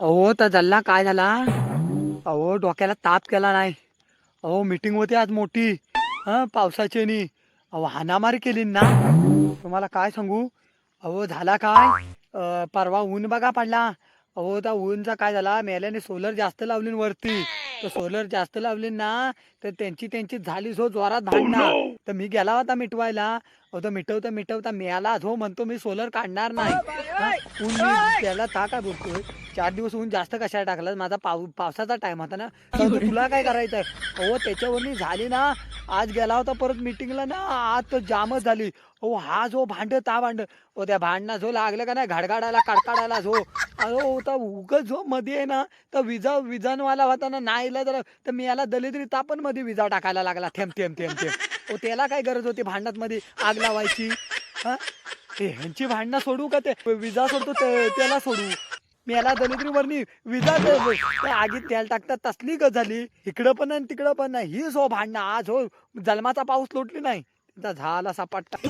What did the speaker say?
अहो तर जल्ला काय झाला. अहो डोक्याला ताप केला नाही. अहो मीटिंग होती आज मोठी. पावसाची नी. अहो हाणामारी केली ना. तुम्हाला काय सांगू. अहो झाला काय. परवा ऊन बघा पडला. अहो त्या ऊनचा काय झाला, मेल्याने सोलर जास्त लावली न वरती. तर सोलर जास्त लावली ना, तर त्यांची त्यांची झाली जो जोरात भांडणं. तर मी गेला होता मिटवायला. अहो तर मिटवता मिटवता मेला जो म्हणतो मी सोलर काढणार नाही. हा ऊन मी त्याला ता काय बोलतोय. 4 दिवस ऊन जास्त कशाला टाकलं, माझा पावसाचा टाइम होता ना. तर म्हणतो तुला काय करायचंय. अहो त्याच्यावरनी झाली ना. आज गेला होता परत मीटिंगला ना, आज तर जामच झाली. हो हा जो भांड ता भांड. हो त्या भांडणा जो लागलं का नाही घडघडायला कडकडायला जो. अहो तर उगच जो मध्ये आहे ना. तर विजानवाला होता ना नाईला जरा. तर मी याला दलिद्री तापण मध्ये विजा टाकायला लागला थेंब थेंब थेंब थेंब. हो त्याला काय गरज होती भांडणात मध्ये आग लावायची. हा ते ह्यांची भांडणं सोडू का ते विजा सोडतो त्याला सोडू. मी याला दलिद्रीवरनी विजा त्या आगीत तेल टाकतात तसली गत झाली. इकडं पण नाही तिकडं पण नाही ही जो भांडणं आज हो. जन्माचा पाऊस लोटली नाही. झाला सपाटा.